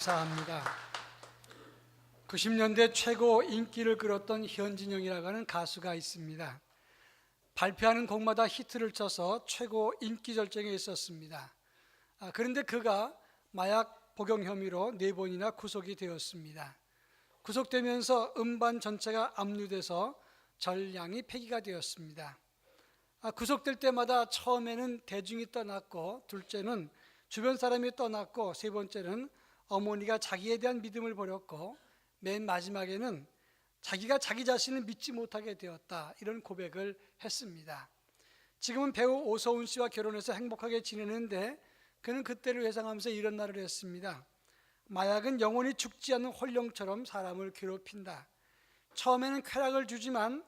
감사합니다. 90년대 최고 인기를 끌었던 현진영이라고 하는 가수가 있습니다. 발표하는 곡마다 히트를 쳐서 최고 인기 절정에 있었습니다. 그런데 그가 마약 복용 혐의로 4번이나 구속이 되었습니다. 구속되면서 음반 전체가 압류돼서 전량이 폐기가 되었습니다. 구속될 때마다 처음에는 대중이 떠났고, 둘째는 주변 사람이 떠났고, 세 번째는 어머니가 자기에 대한 믿음을 버렸고, 맨 마지막에는 자기가 자기 자신을 믿지 못하게 되었다, 이런 고백을 했습니다. 지금은 배우 오서훈 씨와 결혼해서 행복하게 지내는데, 그는 그때를 회상하면서 이런 말을 했습니다. 마약은 영원히 죽지 않는 홀령처럼 사람을 괴롭힌다. 처음에는 쾌락을 주지만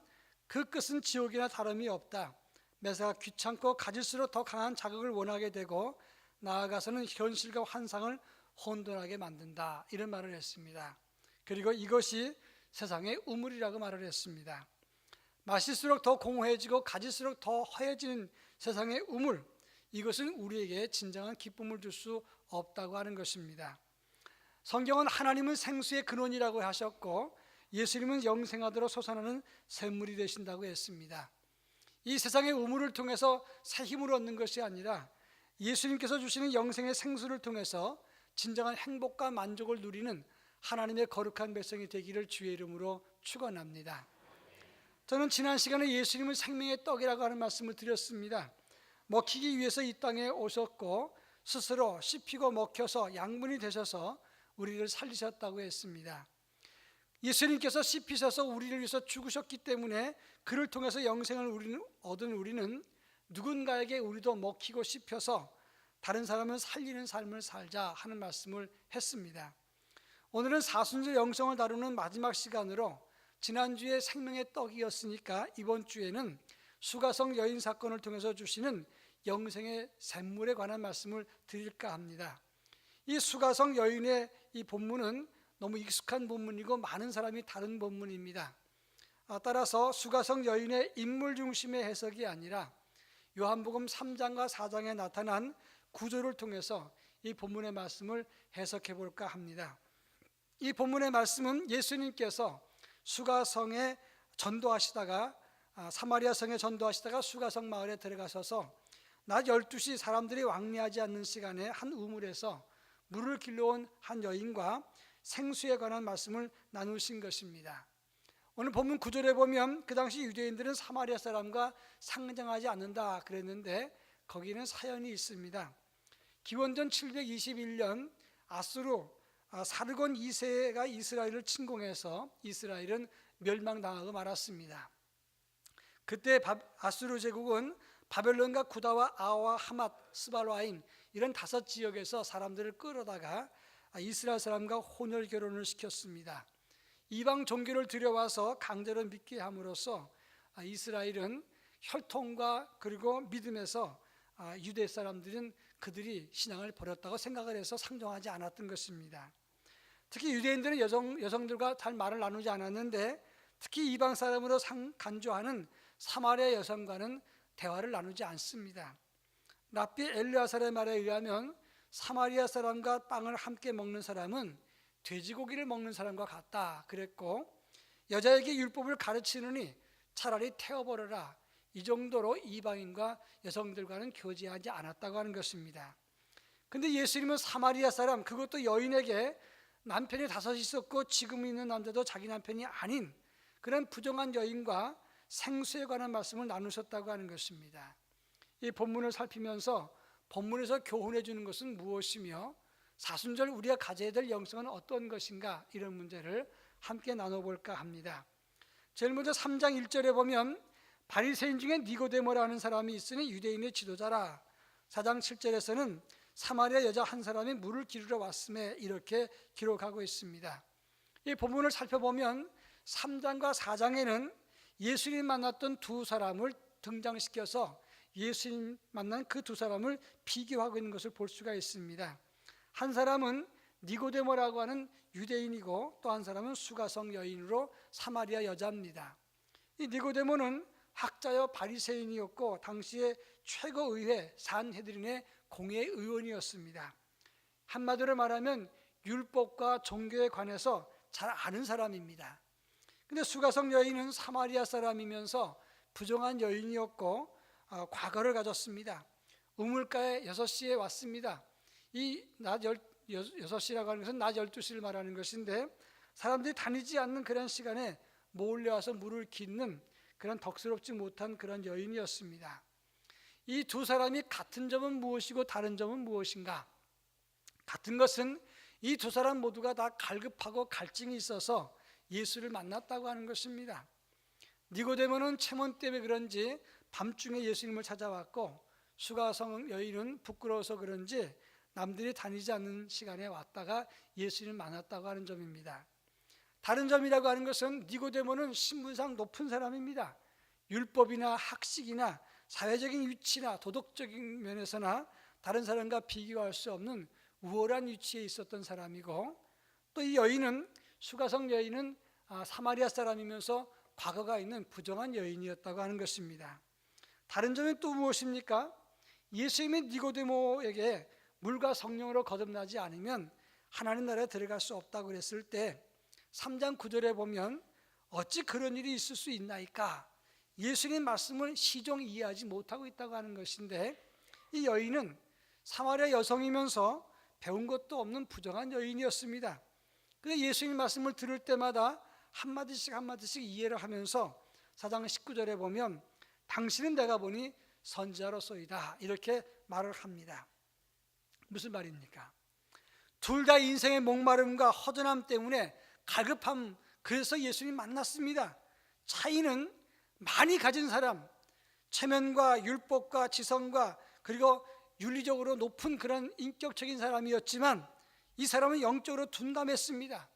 그 끝은 지옥이나 다름이 없다. 매사가 귀찮고 가질수록 더 강한 자극을 원하게 되고, 나아가서는 현실과 환상을 혼돈하게 만든다, 이런 말을 했습니다. 그리고 이것이 세상의 우물이라고 말을 했습니다. 마실수록 더 공허해지고 가질수록 더 허해지는 세상의 우물, 이것은 우리에게 진정한 기쁨을 줄 수 없다고 하는 것입니다. 성경은 하나님은 생수의 근원이라고 하셨고, 예수님은 영생하도록 솟아나는 샘물이 되신다고 했습니다. 이 세상의 우물을 통해서 새 힘을 얻는 것이 아니라 예수님께서 주시는 영생의 생수를 통해서 진정한 행복과 만족을 누리는 하나님의 거룩한 백성이 되기를 주의 이름으로 축원합니다. 저는 지난 시간에 예수님은 생명의 떡이라고 하는 말씀을 드렸습니다. 먹히기 위해서 이 땅에 오셨고, 스스로 씹히고 먹혀서 양분이 되셔서 우리를 살리셨다고 했습니다. 예수님께서 씹히셔서 우리를 위해서 죽으셨기 때문에 그를 통해서 영생을 얻은 우리는 누군가에게 우리도 먹히고 씹혀서 다른 사람을 살리는 삶을 살자 하는 말씀을 했습니다. 오늘은 사순절 영성을 다루는 마지막 시간으로, 지난주에 생명의 떡이었으니까 이번 주에는 수가성 여인 사건을 통해서 주시는 영생의 샘물에 관한 말씀을 드릴까 합니다. 이 수가성 여인의 이 본문은 너무 익숙한 본문이고 많은 사람이 다른 본문입니다. 따라서 수가성 여인의 인물 중심의 해석이 아니라 요한복음 3장과 4장에 나타난 구조를 통해서 이 본문의 말씀을 해석해 볼까 합니다. 이 본문의 말씀은 예수님께서 수가성에 전도하시다가, 사마리아 성에 전도하시다가 수가성 마을에 들어가셔서 낮 12시 사람들이 왕래하지 않는 시간에 한 우물에서 물을 길러온 한 여인과 생수에 관한 말씀을 나누신 것입니다. 오늘 본문 9절에 보면 그 당시 유대인들은 사마리아 사람과 상정하지 않는다 그랬는데, 거기는 사연이 있습니다. 기원전 721년 아수르 사르곤 2세가 이스라엘을 침공해서 이스라엘은 멸망당하고 말았습니다. 그때 아수르 제국은 바벨론과 구다와 아와, 하맛, 스발와임 이런 5지역에서 사람들을 끌어다가 이스라엘 사람과 혼혈 결혼을 시켰습니다. 이방 종교를 들여와서 강제로 믿게 함으로써 이스라엘은 혈통과 그리고 믿음에서 유대 사람들은 그들이 신앙을 버렸다고 생각을 해서 상종하지 않았던 것입니다. 특히 유대인들은 여성들과 잘 말을 나누지 않았는데, 특히 이방 사람으로 간주하는 사마리아 여성과는 대화를 나누지 않습니다. 랍비 엘르아살의 말에 의하면 사마리아 사람과 빵을 함께 먹는 사람은 돼지고기를 먹는 사람과 같다 그랬고, 여자에게 율법을 가르치느니 차라리 태워버려라, 이 정도로 이방인과 여성들과는 교제하지 않았다고 하는 것입니다. 근데 예수님은 사마리아 사람, 그것도 여인에게 남편이 5 있었고 지금 있는 남자도 자기 남편이 아닌 그런 부정한 여인과 생수에 관한 말씀을 나누셨다고 하는 것입니다. 이 본문을 살피면서 본문에서 교훈해 주는 것은 무엇이며, 사순절 우리가 가져야 될 영성은 어떤 것인가, 이런 문제를 함께 나눠볼까 합니다. 제일 먼저 3장 1절에 보면 바리새인 중에 니고데모라는 사람이 있으니 유대인의 지도자라. 4장 7절에서는 사마리아 여자 한 사람이 물을 기르러 왔음에, 이렇게 기록하고 있습니다. 이 본문을 살펴보면 3장과 4장에는 예수님 만났던 2 사람을 등장시켜서 예수님 만난 그 2 사람을 비교하고 있는 것을 볼 수가 있습니다. 한 사람은 니고데모라고 하는 유대인이고, 또 한 사람은 수가성 여인으로 사마리아 여자입니다. 이 니고데모는 학자여 바리새인이었고 당시의 최고의회 산헤드린의 공회의원이었습니다. 한마디로 말하면 율법과 종교에 관해서 잘 아는 사람입니다. 근데 수가성 여인은 사마리아 사람이면서 부정한 여인이었고 과거를 가졌습니다. 우물가에 6시에 왔습니다. 이 낮 6시라고 하는 것은 낮 12시를 말하는 것인데 사람들이 다니지 않는 그런 시간에 몰려와서 물을 깃는 그런 덕스럽지 못한 그런 여인이었습니다. 이 두 사람이 같은 점은 무엇이고 다른 점은 무엇인가? 같은 것은 이 두 사람 모두가 다 갈급하고 갈증이 있어서 예수를 만났다고 하는 것입니다. 니고데모는 체면 때문에 그런지 밤중에 예수님을 찾아왔고 수가성 여인은 부끄러워서 그런지 남들이 다니지 않는 시간에 왔다가 예수님을 만났다고 하는 점입니다. 다른 점이라고 하는 것은 니고데모는 신분상 높은 사람입니다. 율법이나 학식이나 사회적인 위치나 도덕적인 면에서나 다른 사람과 비교할 수 없는 우월한 위치에 있었던 사람이고, 또 이 여인은 수가성 여인은 사마리아 사람이면서 과거가 있는 부정한 여인이었다고 하는 것입니다. 다른 점은 또 무엇입니까? 예수님이 니고데모에게 물과 성령으로 거듭나지 않으면 하나님 나라에 들어갈 수 없다고 그랬을 때 3장 9절에 보면 어찌 그런 일이 있을 수 있나이까? 예수님 말씀을 시종 이해하지 못하고 있다고 하는 것인데, 이 여인은 사마리아 여성이면서 배운 것도 없는 부정한 여인이었습니다. 그런데 예수님 말씀을 들을 때마다 한마디씩 한마디씩 이해를 하면서 4장 19절에 보면 당신은 내가 보니 선지자로소이다 이렇게 말을 합니다. 무슨 말입니까? 둘 다 인생의 목마름과 허전함 때문에 갈급함, 그래서 예수님 만났습니다. 차이는 많이 가진 사람, 체면과 율법과 지성과 그리고 윤리적으로 높은 그런 인격적인 사람이었지만 이 사람은 영적으로 둔감했습니다.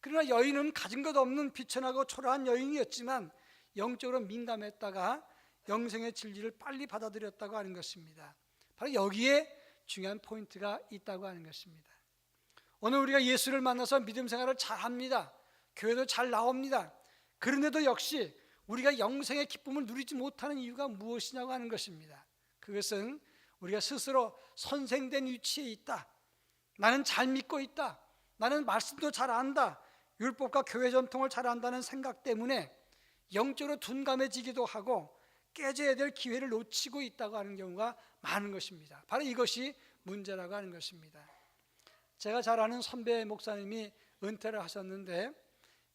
그러나 여인은 가진 것 없는 비천하고 초라한 여인이었지만 영적으로 민감했다가 영생의 진리를 빨리 받아들였다고 하는 것입니다. 바로 여기에 중요한 포인트가 있다고 하는 것입니다. 오늘 우리가 예수를 만나서 믿음 생활을 잘합니다. 교회도 잘 나옵니다. 그런데도 역시 우리가 영생의 기쁨을 누리지 못하는 이유가 무엇이냐고 하는 것입니다. 그것은 우리가 스스로 선생된 위치에 있다. 나는 잘 믿고 있다. 나는 말씀도 잘 안다. 율법과 교회 전통을 잘 안다는 생각 때문에 영적으로 둔감해지기도 하고 깨져야 될 기회를 놓치고 있다고 하는 경우가 많은 것입니다. 바로 이것이 문제라고 하는 것입니다. 제가 잘 아는 선배 목사님이 은퇴를 하셨는데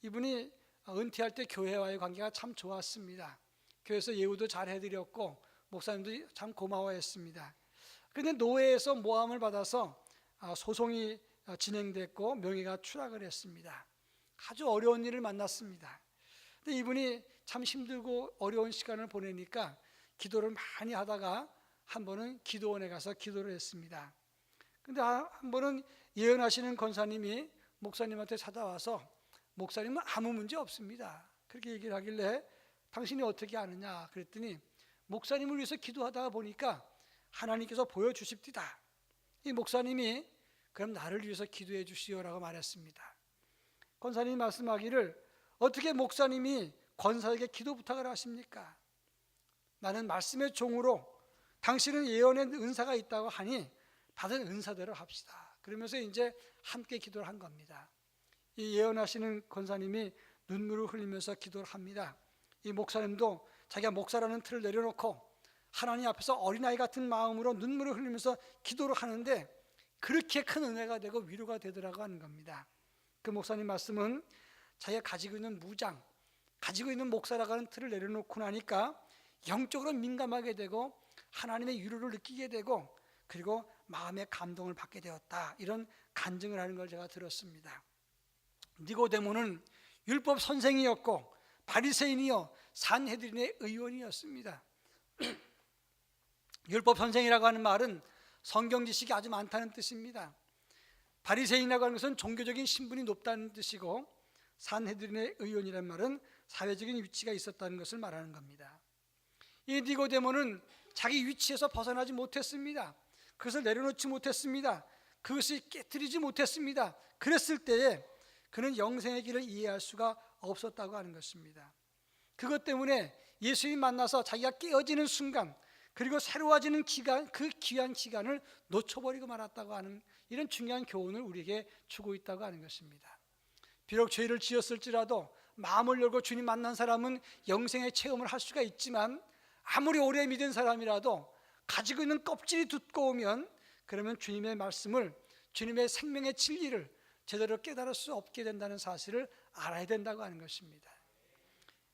이분이 은퇴할 때 교회와의 관계가 참 좋았습니다. 교회에서 예우도 잘 해드렸고 목사님도 참 고마워했습니다. 그런데 노회에서 모함을 받아서 소송이 진행됐고 명예가 추락을 했습니다. 아주 어려운 일을 만났습니다. 근데 이분이 참 힘들고 어려운 시간을 보내니까 기도를 많이 하다가 한 번은 기도원에 가서 기도를 했습니다. 근데 한 번은 예언하시는 권사님이 목사님한테 찾아와서 목사님은 아무 문제 없습니다. 그렇게 얘기를 하길래 당신이 어떻게 아느냐 그랬더니 목사님을 위해서 기도하다가 보니까 하나님께서 보여주십디다. 이 목사님이 그럼 나를 위해서 기도해 주시오라고 말했습니다. 권사님이 말씀하기를 어떻게 목사님이 권사에게 기도 부탁을 하십니까? 나는 말씀의 종으로 당신은 예언의 은사가 있다고 하니 받은 은사대로 합시다. 그러면서 이제 함께 기도를 한 겁니다. 이 예언하시는 권사님이 눈물을 흘리면서 기도를 합니다. 이 목사님도 자기가 목사라는 틀을 내려놓고 하나님 앞에서 어린아이 같은 마음으로 눈물을 흘리면서 기도를 하는데 그렇게 큰 은혜가 되고 위로가 되더라고 하는 겁니다. 그 목사님 말씀은 자기가 가지고 있는 무장, 가지고 있는 목사라고 하는 틀을 내려놓고 나니까 영적으로 민감하게 되고 하나님의 위로를 느끼게 되고 그리고 마음의 감동을 받게 되었다. 이런 간증을 하는 걸 제가 들었습니다. 니고데모는 율법 선생이었고 바리새인이요 산헤드린의 의원이었습니다. 율법 선생이라고 하는 말은 성경 지식이 아주 많다는 뜻입니다. 바리새인이라고 하는 것은 종교적인 신분이 높다는 뜻이고 산헤드린의 의원이라는 말은 사회적인 위치가 있었다는 것을 말하는 겁니다. 이 니고데모는 자기 위치에서 벗어나지 못했습니다. 그것을 내려놓지 못했습니다. 그것을 깨트리지 못했습니다. 그랬을 때에 그는 영생의 길을 이해할 수가 없었다고 하는 것입니다. 그것 때문에 예수님 만나서 자기가 깨어지는 순간 그리고 새로워지는 기간, 그 귀한 기간을 놓쳐버리고 말았다고 하는 이런 중요한 교훈을 우리에게 주고 있다고 하는 것입니다. 비록 죄를 지었을지라도 마음을 열고 주님 만난 사람은 영생의 체험을 할 수가 있지만, 아무리 오래 믿은 사람이라도 가지고 있는 껍질이 두꺼우면 그러면 주님의 말씀을, 주님의 생명의 진리를 제대로 깨달을 수 없게 된다는 사실을 알아야 된다고 하는 것입니다.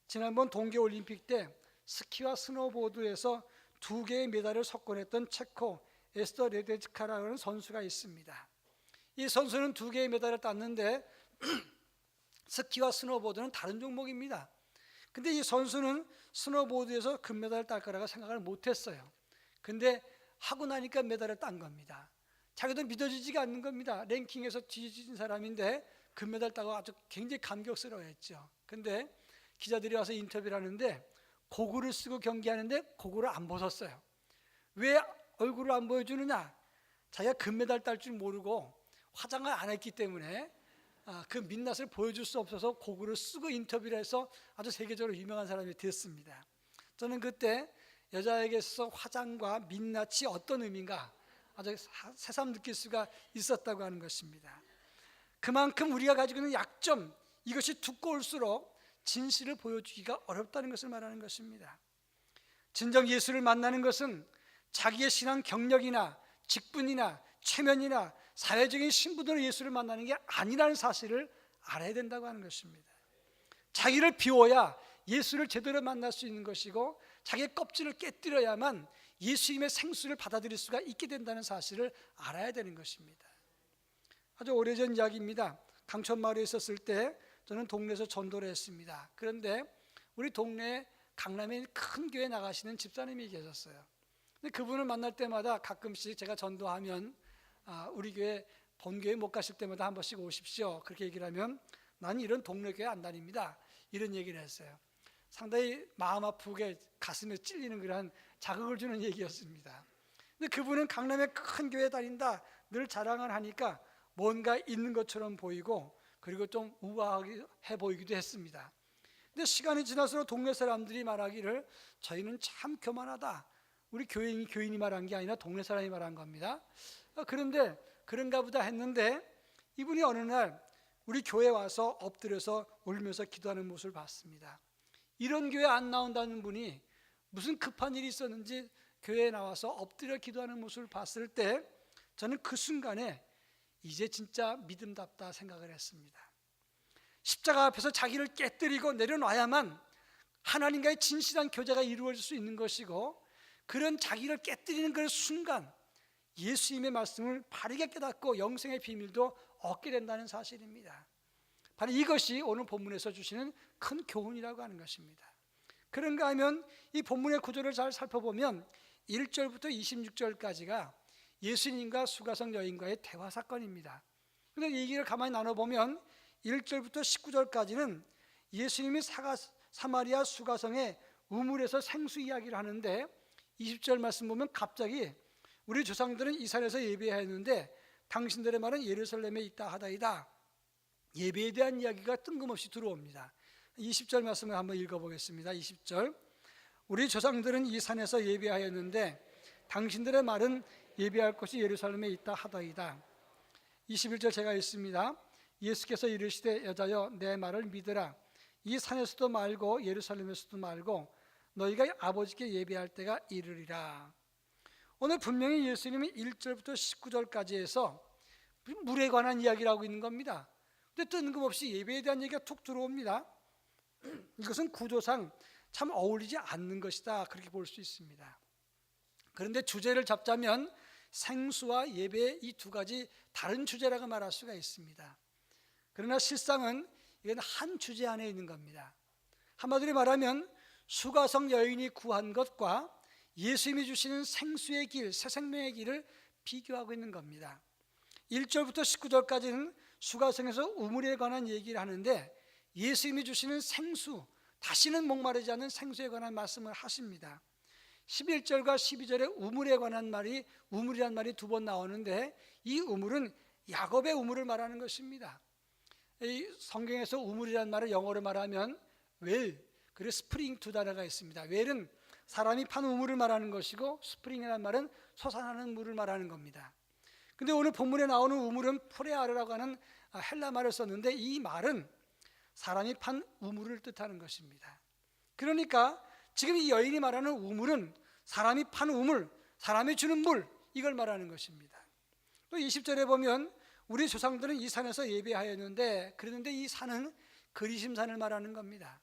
지난번 동계올림픽 때 스키와 스노보드에서 2개의 메달을 석권했던 체코 에스더 레데츠카라는 선수가 있습니다. 이 선수는 2개의 메달을 땄는데 스키와 스노보드는 다른 종목입니다. 근데 이 선수는 스노보드에서 금메달을 딸 거라고 생각을 못했어요. 근데 하고 나니까 메달을 딴 겁니다. 자기도 믿어지지가 않는 겁니다. 랭킹에서 뒤진 사람인데 금메달 따고 아주 굉장히 감격스러워했죠. 근데 기자들이 와서 인터뷰를 하는데 고글을 쓰고 경기하는데 고글을 안 벗었어요. 왜 얼굴을 안 보여주느냐? 자기가 금메달 딸 줄 모르고 화장을 안 했기 때문에 그 민낯을 보여줄 수 없어서 고글을 쓰고 인터뷰를 해서 아주 세계적으로 유명한 사람이 됐습니다. 저는 그때 여자에게 있어서 화장과 민낯이 어떤 의미인가 아주 새삼 느낄 수가 있었다고 하는 것입니다. 그만큼 우리가 가지고 있는 약점, 이것이 두꺼울수록 진실을 보여주기가 어렵다는 것을 말하는 것입니다. 진정 예수를 만나는 것은 자기의 신앙 경력이나 직분이나 체면이나 사회적인 신분으로 예수를 만나는 게 아니라는 사실을 알아야 된다고 하는 것입니다. 자기를 비워야 예수를 제대로 만날 수 있는 것이고, 자기의 껍질을 깨뜨려야만 예수님의 생수를 받아들일 수가 있게 된다는 사실을 알아야 되는 것입니다. 아주 오래전 이야기입니다. 강촌마을에 있었을 때 저는 동네에서 전도를 했습니다. 그런데 우리 동네에 강남에 큰 교회 나가시는 집사님이 계셨어요. 근데 그분을 만날 때마다 가끔씩 제가 전도하면 우리 교회 본교회 못 가실 때마다 한 번씩 오십시오, 그렇게 얘기를 하면 나는 이런 동네 교회 안 다닙니다, 이런 얘기를 했어요. 상당히 마음 아프게 가슴에 찔리는 그런 자극을 주는 얘기였습니다. 근데 그분은 강남에 큰 교회 다닌다 늘 자랑을 하니까 뭔가 있는 것처럼 보이고, 그리고 좀 우아하게 보이기도 했습니다. 근데 시간이 지날수록 동네 사람들이 말하기를 저희는 참 교만하다, 우리 교인이 말한 게 아니라 동네 사람이 말한 겁니다. 그런데 그런가 보다 했는데 이분이 어느 날 우리 교회에 와서 엎드려서 울면서 기도하는 모습을 봤습니다. 이런 교회 안 나온다는 분이 무슨 급한 일이 있었는지 교회에 나와서 엎드려 기도하는 모습을 봤을 때 저는 그 순간에 이제 진짜 믿음답다 생각을 했습니다. 십자가 앞에서 자기를 깨뜨리고 내려놔야만 하나님과의 진실한 교제가 이루어질 수 있는 것이고, 그런 자기를 깨뜨리는 그 순간 예수님의 말씀을 바르게 깨닫고 영생의 비밀도 얻게 된다는 사실입니다. 바로 이것이 오늘 본문에서 주시는 큰 교훈이라고 하는 것입니다. 그런가 하면 이 본문의 구조를 잘 살펴보면 1절부터 26절까지가 예수님과 수가성 여인과의 대화 사건입니다. 그런데 이 얘기를 가만히 나눠보면 1절부터 19절까지는 예수님이 사마리아 수가성의 우물에서 생수 이야기를 하는데, 20절 말씀 보면 갑자기 우리 조상들은 이 산에서 예배했는데 당신들의 말은 예루살렘에 있다 하다이다, 예배에 대한 이야기가 뜬금없이 들어옵니다. 20절 말씀을 한번 읽어보겠습니다. 20절, 우리 조상들은 이 산에서 예배하였는데 당신들의 말은 예배할 곳이 예루살렘에 있다 하다이다. 21절 제가 읽습니다. 예수께서 이르시되 여자여 내 말을 믿으라. 이 산에서도 말고 예루살렘에서도 말고 너희가 아버지께 예배할 때가 이르리라. 오늘 분명히 예수님이 1절부터 19절까지 해서 물에 관한 이야기를 하고 있는 겁니다. 근데 뜬금없이 예배에 대한 얘기가 툭 들어옵니다. 이것은 구조상 참 어울리지 않는 것이다, 그렇게 볼 수 있습니다. 그런데 주제를 잡자면 생수와 예배, 이 두 가지 다른 주제라고 말할 수가 있습니다. 그러나 실상은 이건 한 주제 안에 있는 겁니다. 한마디로 말하면 수가성 여인이 구한 것과 예수님이 주시는 생수의 길, 새 생명의 길을 비교하고 있는 겁니다. 1절부터 19절까지는 수가성에서 우물에 관한 얘기를 하는데 예수님이 주시는 생수, 다시는 목마르지 않는 생수에 관한 말씀을 하십니다. 11절과 12절에 우물에 관한 말이, 우물이란 말이 두 번 나오는데 이 우물은 야곱의 우물을 말하는 것입니다. 이 성경에서 우물이란 말을 영어로 말하면 웰, 그리고 스프링 두 단어가 있습니다. 웰은 사람이 판 우물을 말하는 것이고 스프링이라는 말은 솟아나는 물을 말하는 겁니다. 근데 오늘 본문에 나오는 우물은 프레아르라고 하는 헬라 말을 썼는데, 이 말은 사람이 판 우물을 뜻하는 것입니다. 그러니까 지금 이 여인이 말하는 우물은 사람이 판 우물, 사람이 주는 물, 이걸 말하는 것입니다. 또 20절에 보면 우리 조상들은 이 산에서 예배하였는데, 그랬는데 이 산은 그리심산을 말하는 겁니다.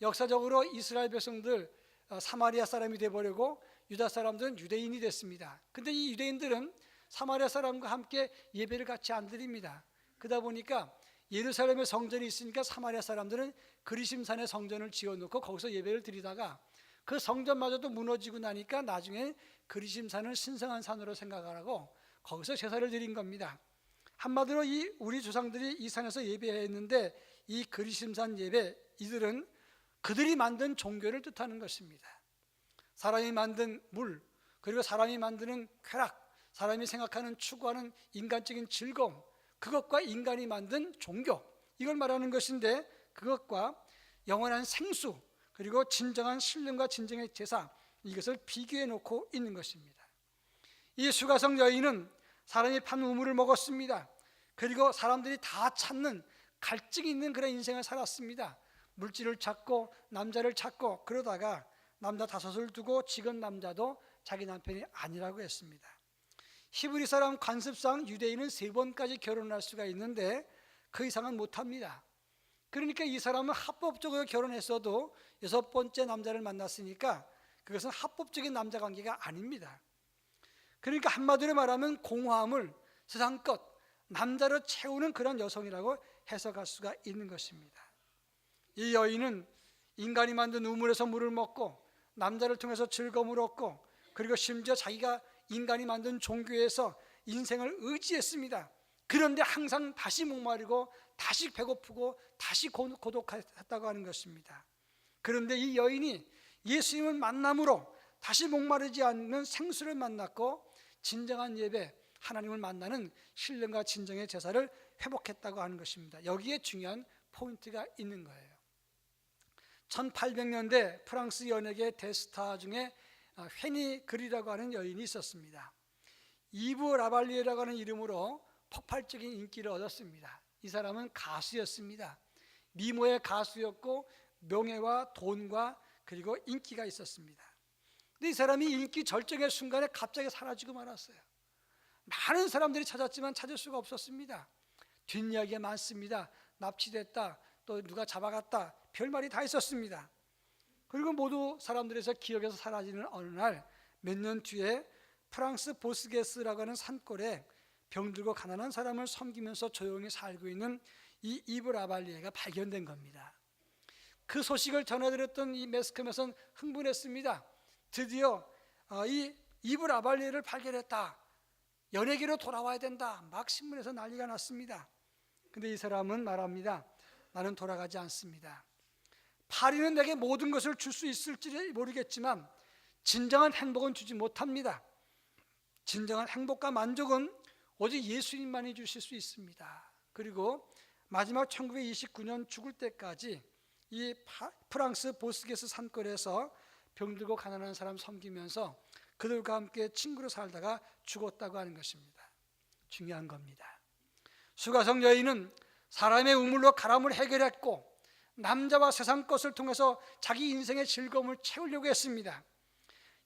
역사적으로 이스라엘 백성들 사마리아 사람이 되어버리고 유다 사람들은 유대인이 됐습니다. 근데 이 유대인들은 사마리아 사람과 함께 예배를 같이 안 드립니다. 그러다 보니까 예루살렘에 성전이 있으니까 사마리아 사람들은 그리심산에 성전을 지어놓고 거기서 예배를 드리다가 그 성전마저도 무너지고 나니까 나중에 그리심산을 신성한 산으로 생각하라고 거기서 제사를 드린 겁니다. 한마디로 우리 조상들이 이 산에서 예배했는데, 이 그리심산 예배, 이들은 그들이 만든 종교를 뜻하는 것입니다. 사람이 만든 물, 그리고 사람이 만드는 쾌락, 사람이 생각하는 추구하는 인간적인 즐거움, 그것과 인간이 만든 종교, 이걸 말하는 것인데, 그것과 영원한 생수, 그리고 진정한 신령과 진정의 제사, 이것을 비교해 놓고 있는 것입니다. 이 수가성 여인은 사람이 판 우물을 먹었습니다. 그리고 사람들이 다 찾는 갈증이 있는 그런 인생을 살았습니다. 물질을 찾고 남자를 찾고, 그러다가 남자 5을 두고 지금 남자도 자기 남편이 아니라고 했습니다. 히브리 사람 관습상 유대인은 3번까지 결혼할 수가 있는데 그 이상은 못합니다. 그러니까 이 사람은 합법적으로 결혼했어도 6번째 남자를 만났으니까 그것은 합법적인 남자 관계가 아닙니다. 그러니까 한마디로 말하면 공허함을 세상껏 남자로 채우는 그런 여성이라고 해석할 수가 있는 것입니다. 이 여인은 인간이 만든 우물에서 물을 먹고 남자를 통해서 즐거움을 얻고, 그리고 심지어 자기가 인간이 만든 종교에서 인생을 의지했습니다. 그런데 항상 다시 목마르고 다시 배고프고 다시 고독했다고 하는 것입니다. 그런데 이 여인이 예수님을 만남으로 다시 목마르지 않는 생수를 만났고 진정한 예배, 하나님을 만나는 신령과 진정의 제사를 회복했다고 하는 것입니다. 여기에 중요한 포인트가 있는 거예요. 1800년대 프랑스 연예계 대스타 중에 헤니 그리라고 하는 여인이 있었습니다. 이브 라발리에라고 하는 이름으로 폭발적인 인기를 얻었습니다. 이 사람은 가수였습니다. 미모의 가수였고 명예와 돈과 그리고 인기가 있었습니다. 근데 이 사람이 인기 절정의 순간에 갑자기 사라지고 말았어요. 많은 사람들이 찾았지만 찾을 수가 없었습니다. 뒷이야기가 많습니다. 납치됐다, 또 누가 잡아갔다, 별말이 다 있었습니다. 그리고 모두 사람들에서 기억에서 사라지는 어느 날, 몇 년 뒤에 프랑스 보스게스라고 하는 산골에 병들고 가난한 사람을 섬기면서 조용히 살고 있는 이 이브 라발리에가 발견된 겁니다. 그 소식을 전해드렸던 이 매스컴에서는 흥분했습니다. 드디어 이 이브 라발리에를 발견했다, 연예계로 돌아와야 된다, 막 신문에서 난리가 났습니다. 근데 이 사람은 말합니다. 나는 돌아가지 않습니다. 파리는 내게 모든 것을 줄 수 있을지 모르겠지만 진정한 행복은 주지 못합니다. 진정한 행복과 만족은 오직 예수님만이 주실 수 있습니다. 그리고 마지막 1929년 죽을 때까지 이 프랑스 보스게스 산골에서 병들고 가난한 사람 섬기면서 그들과 함께 친구로 살다가 죽었다고 하는 것입니다. 중요한 겁니다. 수가성 여인은 사람의 우물로 가람을 해결했고 남자와 세상 것을 통해서 자기 인생의 즐거움을 채우려고 했습니다.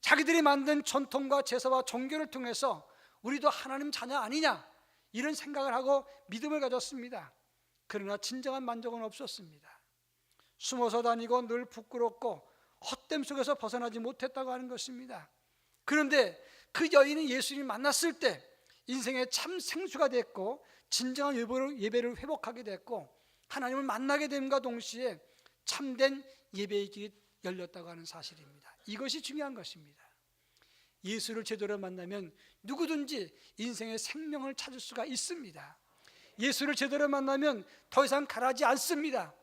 자기들이 만든 전통과 제사와 종교를 통해서 우리도 하나님 자녀 아니냐, 이런 생각을 하고 믿음을 가졌습니다. 그러나 진정한 만족은 없었습니다. 숨어서 다니고 늘 부끄럽고 헛됨 속에서 벗어나지 못했다고 하는 것입니다. 그런데 그 여인은 예수님을 만났을 때 인생의 참 생수가 됐고 진정한 예배를 회복하게 됐고 하나님을 만나게 됨과 동시에 참된 예배의 길이 열렸다고 하는 사실입니다. 이것이 중요한 것입니다. 예수를 제대로 만나면 누구든지 인생의 생명을 찾을 수가 있습니다. 예수를 제대로 만나면 더 이상 가라지 않습니다.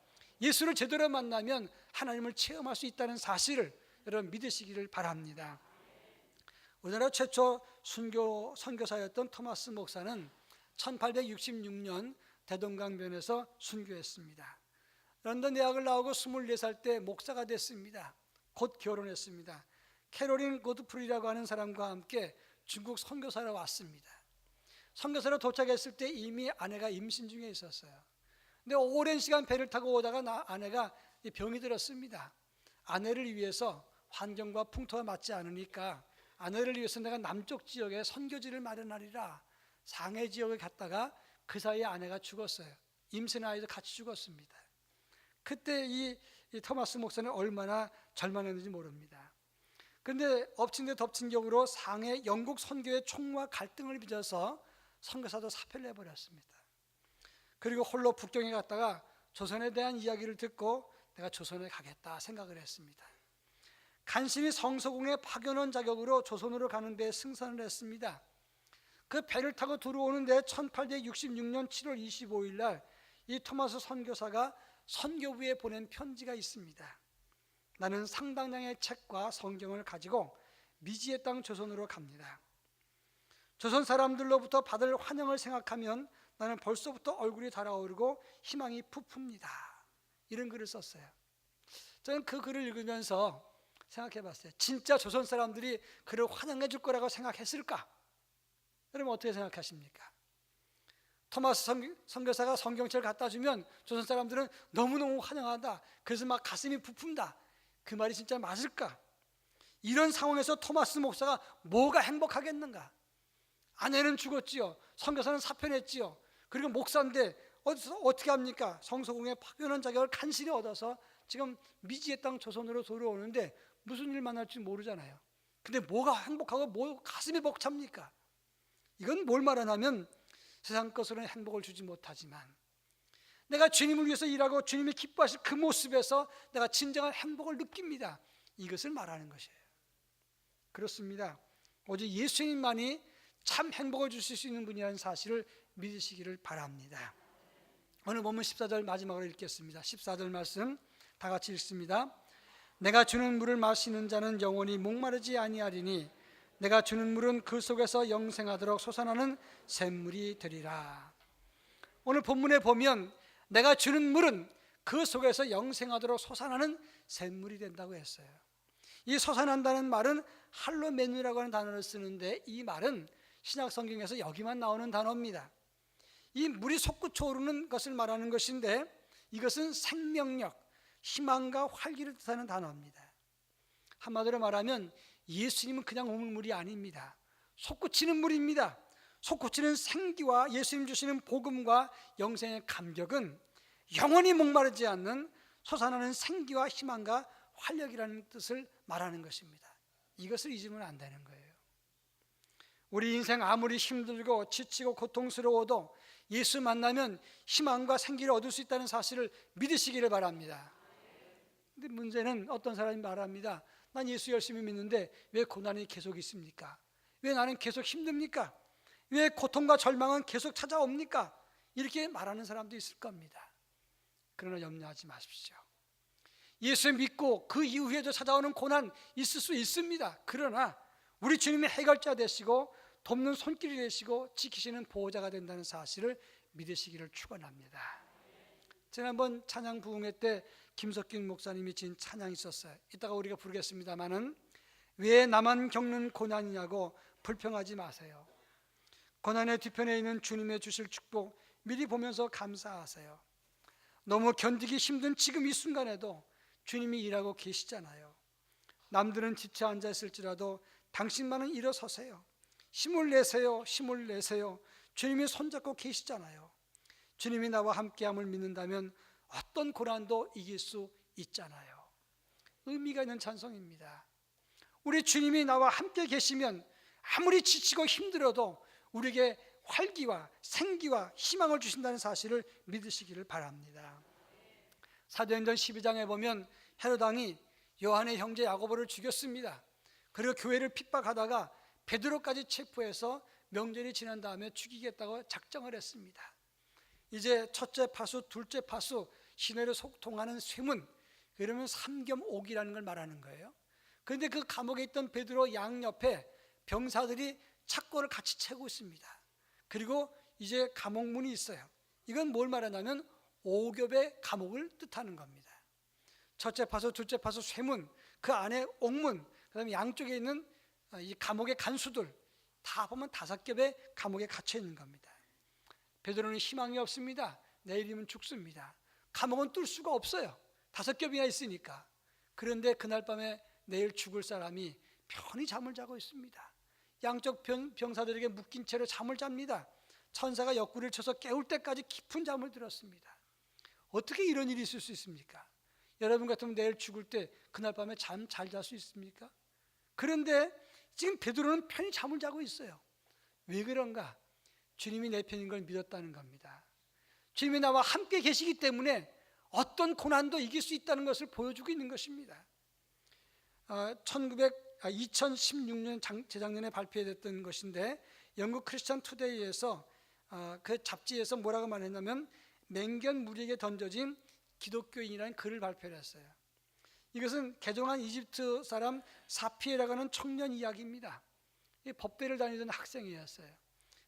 예수를 제대로 만나면 하나님을 체험할 수 있다는 사실을 여러분 믿으시기를 바랍니다. 우리나라 최초 선교사였던 토마스 목사는 1866년 대동강변에서 순교했습니다. 런던 대학을 나오고 24살 때 목사가 됐습니다. 곧 결혼했습니다. 캐롤린 고드프리라고 하는 사람과 함께 중국 선교사로 왔습니다. 선교사로 도착했을 때 이미 아내가 임신 중에 있었어요. 근데 오랜 시간 배를 타고 오다가 아내가 병이 들었습니다. 아내를 위해서 환경과 풍토가 맞지 않으니까 아내를 위해서 내가 남쪽 지역에 선교지를 마련하리라 상해 지역에 갔다가 그 사이에 아내가 죽었어요. 임신한 아이도 같이 죽었습니다. 그때 이 토마스 목사는 얼마나 절망했는지 모릅니다. 그런데 엎친 데 덮친 격으로 상해 영국 선교의 총무와 갈등을 빚어서 선교사도 사표를 내버렸습니다. 그리고 홀로 북경에 갔다가 조선에 대한 이야기를 듣고 내가 조선에 가겠다 생각을 했습니다. 간신히 성서공회 파견원 자격으로 조선으로 가는 데 승선을 했습니다. 그 배를 타고 들어오는데 1866년 7월 25일 날 이 토마스 선교사가 선교부에 보낸 편지가 있습니다. 나는 상당량의 책과 성경을 가지고 미지의 땅 조선으로 갑니다. 조선 사람들로부터 받을 환영을 생각하면 나는 벌써부터 얼굴이 달아오르고 희망이 부풉니다. 이런 글을 썼어요. 저는 그 글을 읽으면서 생각해 봤어요. 진짜 조선 사람들이 그를 환영해 줄 거라고 생각했을까? 여러분 어떻게 생각하십니까? 토마스 선교사가 성경책을 갖다 주면 조선 사람들은 너무너무 환영한다. 그래서 막 가슴이 부푼다. 그 말이 진짜 맞을까? 이런 상황에서 토마스 목사가 뭐가 행복하겠는가? 아내는 죽었지요. 선교사는 사표냈지요. 그리고 목사인데 어떻게 합니까? 성서공회 파견원 자격을 간신히 얻어서 지금 미지의 땅 조선으로 돌아오는데 무슨 일 만날지 모르잖아요. 근데 뭐가 행복하고 뭐 가슴이 벅찹니까? 이건 뭘 말하냐면 세상 것으로는 행복을 주지 못하지만 내가 주님을 위해서 일하고 주님이 기뻐하실 그 모습에서 내가 진정한 행복을 느낍니다. 이것을 말하는 것이에요. 그렇습니다. 오직 예수님만이 참 행복을 주실 수 있는 분이라는 사실을 믿으시기를 바랍니다. 오늘 본문 14절 마지막으로 읽겠습니다. 14절 말씀 다 같이 읽습니다. 내가 주는 물을 마시는 자는 영원히 목마르지 아니하리니 내가 주는 물은 그 속에서 영생하도록 솟아나는 샘물이 되리라. 오늘 본문에 보면 내가 주는 물은 그 속에서 영생하도록 솟아나는 샘물이 된다고 했어요. 이 솟아난다는 말은 할로메누라고 하는 단어를 쓰는데 이 말은 신약 성경에서 여기만 나오는 단어입니다. 이 물이 솟구쳐 오르는 것을 말하는 것인데 이것은 생명력, 희망과 활기를 뜻하는 단어입니다. 한마디로 말하면 예수님은 그냥 우물물이 아닙니다. 솟구치는 물입니다. 솟구치는 생기와 예수님 주시는 복음과 영생의 감격은 영원히 목마르지 않는 솟아나는 생기와 희망과 활력이라는 뜻을 말하는 것입니다. 이것을 잊으면 안 되는 거예요. 우리 인생 아무리 힘들고 지치고 고통스러워도 예수 만나면 희망과 생기를 얻을 수 있다는 사실을 믿으시기를 바랍니다. 근데 문제는 어떤 사람이 말합니다. 난 예수 열심히 믿는데 왜 고난이 계속 있습니까? 왜 나는 계속 힘듭니까? 왜 고통과 절망은 계속 찾아옵니까? 이렇게 말하는 사람도 있을 겁니다. 그러나 염려하지 마십시오. 예수 믿고 그 이후에도 찾아오는 고난 있을 수 있습니다. 그러나 우리 주님이 해결자 되시고 돕는 손길이 되시고 지키시는 보호자가 된다는 사실을 믿으시기를 축원합니다. 지난번 찬양 부흥회 때 김석균 목사님이 진 찬양이 있었어요. 이따가 우리가 부르겠습니다마는 왜 나만 겪는 고난이냐고 불평하지 마세요. 고난의 뒤편에 있는 주님의 주실 축복 미리 보면서 감사하세요. 너무 견디기 힘든 지금 이 순간에도 주님이 일하고 계시잖아요. 남들은 지쳐 앉아 있을지라도 당신만은 일어서세요. 힘을 내세요. 힘을 내세요. 주님이 손잡고 계시잖아요. 주님이 나와 함께함을 믿는다면 어떤 고난도 이길 수 있잖아요. 의미가 있는 찬송입니다. 우리 주님이 나와 함께 계시면 아무리 지치고 힘들어도 우리에게 활기와 생기와 희망을 주신다는 사실을 믿으시기를 바랍니다. 사도행전 12장에 보면 헤롯 왕이 요한의 형제 야고보를 죽였습니다. 그리고 교회를 핍박하다가 베드로까지 체포해서 명절이 지난 다음에 죽이겠다고 작정을 했습니다. 이제 첫째 파수, 둘째 파수, 시내를 소통하는 쇠문, 그러면 삼겸옥이라는 걸 말하는 거예요. 그런데 그 감옥에 있던 베드로 양옆에 병사들이 착고를 같이 채고 있습니다. 그리고 이제 감옥문이 있어요. 이건 뭘 말하냐면 5겹의 감옥을 뜻하는 겁니다. 첫째 파수, 둘째 파수, 쇠문, 그 안에 옥문, 그 다음에 양쪽에 있는 이 감옥의 간수들 다 보면 5겹의 감옥에 갇혀 있는 겁니다. 베드로는 희망이 없습니다. 내일이면 죽습니다. 감옥은 뚫을 수가 없어요. 5겹이나 있으니까. 그런데 그날 밤에 내일 죽을 사람이 편히 잠을 자고 있습니다. 양쪽 병사들에게 묶인 채로 잠을 잡니다. 천사가 옆구리를 쳐서 깨울 때까지 깊은 잠을 들었습니다. 어떻게 이런 일이 있을 수 있습니까? 여러분 같으면 내일 죽을 때 그날 밤에 잠 잘 잘 수 있습니까? 그런데 지금 베드로는 편히 잠을 자고 있어요. 왜 그런가? 주님이 내 편인 걸 믿었다는 겁니다. 주님이 나와 함께 계시기 때문에 어떤 고난도 이길 수 있다는 것을 보여주고 있는 것입니다. 2016년 재작년에 발표됐던 것인데 영국 크리스천 투데이에서 그 잡지에서 뭐라고 말했냐면 맹견 무리에게 던져진 기독교인이라는 글을 발표했어요. 이것은 개종한 이집트 사람 사피에라고 하는 청년 이야기입니다. 법대를 다니던 학생이었어요.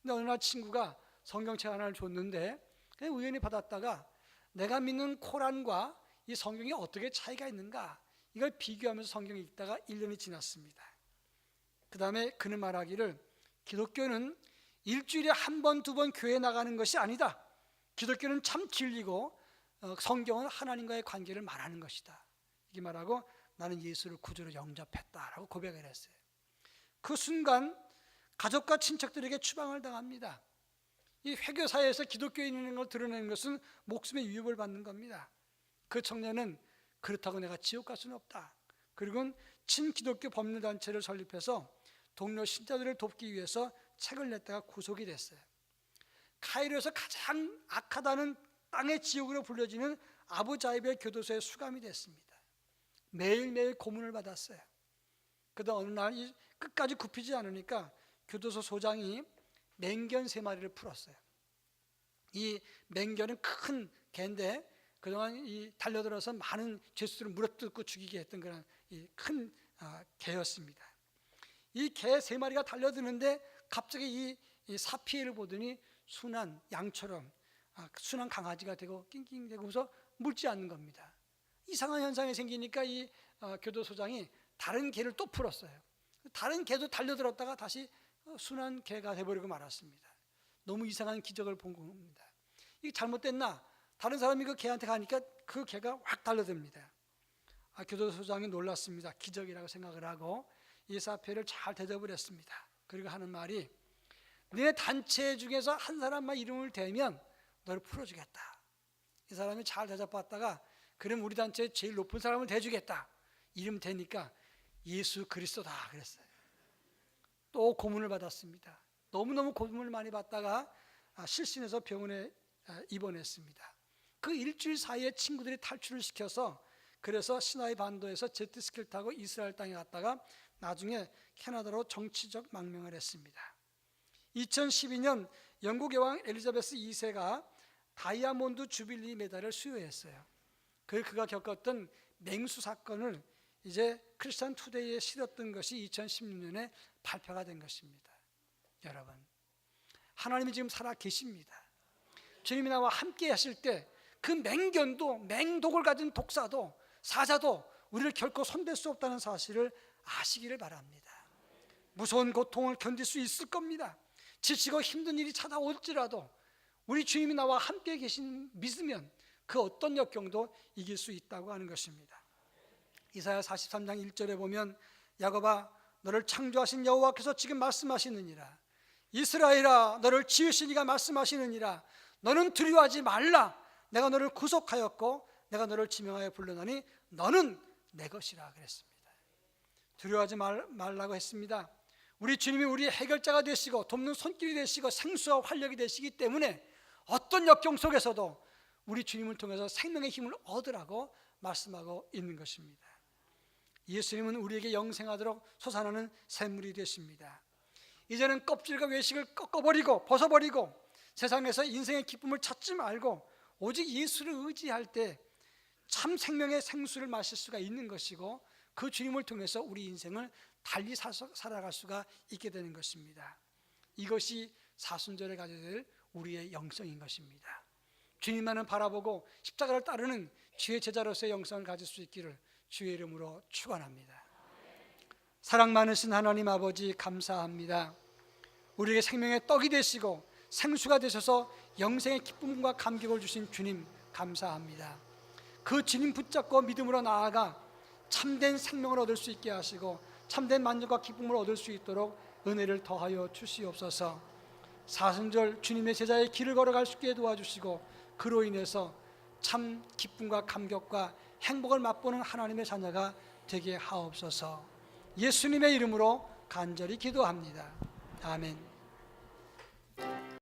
근데 어느 날 친구가 성경책 하나를 줬는데 그냥 우연히 받았다가 내가 믿는 코란과 이 성경이 어떻게 차이가 있는가 이걸 비교하면서 성경을 읽다가 1년이 지났습니다. 그 다음에 그는 말하기를 기독교는 일주일에 1번, 2번 교회 나가는 것이 아니다. 기독교는 참 진리고 성경은 하나님과의 관계를 말하는 것이다. 이렇게 말하고 나는 예수를 구주로 영접했다라고 고백을 했어요. 그 순간 가족과 친척들에게 추방을 당합니다. 이 회교사회에서 기독교인인 걸 드러내는 것은 목숨의 위협을 받는 겁니다. 그 청년은 그렇다고 내가 지옥 갈 수는 없다. 그리고 친기독교 법률단체를 설립해서 동료 신자들을 돕기 위해서 책을 냈다가 구속이 됐어요. 카이로에서 가장 악하다는 땅의 지옥으로 불려지는 아부자이벨 교도소에 수감이 됐습니다. 매일매일 고문을 받았어요. 그러다 어느 날 끝까지 굽히지 않으니까 교도소 소장이 맹견 3마리를 풀었어요. 이 맹견은 큰 개인데 그동안 달려들어서 많은 죄수들을 물어뜯고 죽이게 했던 그런 큰 개였습니다. 이 개 3마리가 달려드는데 갑자기 이 사피에를 보더니 순한 양처럼 순한 강아지가 되고 낑낑대고서 물지 않는 겁니다. 이상한 현상이 생기니까 이 교도소장이 다른 개를 또 풀었어요. 다른 개도 달려들었다가 다시 순한 개가 돼버리고 말았습니다. 너무 이상한 기적을 본 겁니다. 이게 잘못됐나? 다른 사람이 그 개한테 가니까 그 개가 확 달려듭니다. 교도소장이 놀랐습니다. 기적이라고 생각을 하고 이 사피를 잘 대접을 했습니다. 그리고 하는 말이 내 단체 중에서 한 사람만 이름을 대면 너를 풀어주겠다. 이 사람이 잘 대접받다가 그럼 우리 단체의 제일 높은 사람을 대주겠다. 이름 대니까 예수 그리스도다 그랬어요. 또 고문을 받았습니다. 너무너무 고문을 많이 받다가 실신해서 병원에 입원했습니다. 그 일주일 사이에 친구들이 탈출을 시켜서 그래서 시나이 반도에서 제트스키를 타고 이스라엘 땅에 갔다가 나중에 캐나다로 정치적 망명을 했습니다. 2012년 영국 여왕 엘리자베스 2세가 다이아몬드 주빌리 메달을 수여했어요. 그가 겪었던 맹수 사건을 이제 크리스천 투데이에 실었던 것이 2016년에 발표가 된 것입니다. 여러분, 하나님이 지금 살아 계십니다. 주님이 나와 함께 하실 때 그 맹견도 맹독을 가진 독사도 사자도 우리를 결코 손댈 수 없다는 사실을 아시기를 바랍니다. 무서운 고통을 견딜 수 있을 겁니다. 지치고 힘든 일이 찾아올지라도 우리 주님이 나와 함께 계신 믿으면 그 어떤 역경도 이길 수 있다고 하는 것입니다. 이사야 43장 1절에 보면 야곱아 너를 창조하신 여호와께서 지금 말씀하시느니라. 이스라엘아 너를 지으신 이가 말씀하시느니라. 너는 두려워하지 말라. 내가 너를 구속하였고 내가 너를 지명하여 불러나니 너는 내 것이라 그랬습니다. 두려워하지 말라고 했습니다. 우리 주님이 우리의 해결자가 되시고 돕는 손길이 되시고 생수와 활력이 되시기 때문에 어떤 역경 속에서도 우리 주님을 통해서 생명의 힘을 얻으라고 말씀하고 있는 것입니다. 예수님은 우리에게 영생하도록 솟아나는 샘물이 되십니다. 이제는 껍질과 외식을 꺾어버리고 벗어버리고 세상에서 인생의 기쁨을 찾지 말고 오직 예수를 의지할 때 참 생명의 생수를 마실 수가 있는 것이고 그 주님을 통해서 우리 인생을 달리 살아갈 수가 있게 되는 것입니다. 이것이 사순절에 가져야 될 우리의 영성인 것입니다. 주님만을 바라보고 십자가를 따르는 주의 제자로서의 영성을 가질 수 있기를 주의 이름으로 축원합니다. 사랑 많으신 하나님 아버지 감사합니다. 우리에게 생명의 떡이 되시고 생수가 되셔서 영생의 기쁨과 감격을 주신 주님 감사합니다. 그 주님 붙잡고 믿음으로 나아가 참된 생명을 얻을 수 있게 하시고 참된 만족과 기쁨을 얻을 수 있도록 은혜를 더하여 주시옵소서. 사순절 주님의 제자의 길을 걸어갈 수 있게 도와주시고 그로 인해서 참 기쁨과 감격과 행복을 맛보는 하나님의 자녀가 되게 하옵소서. 예수님의 이름으로 간절히 기도합니다. 아멘.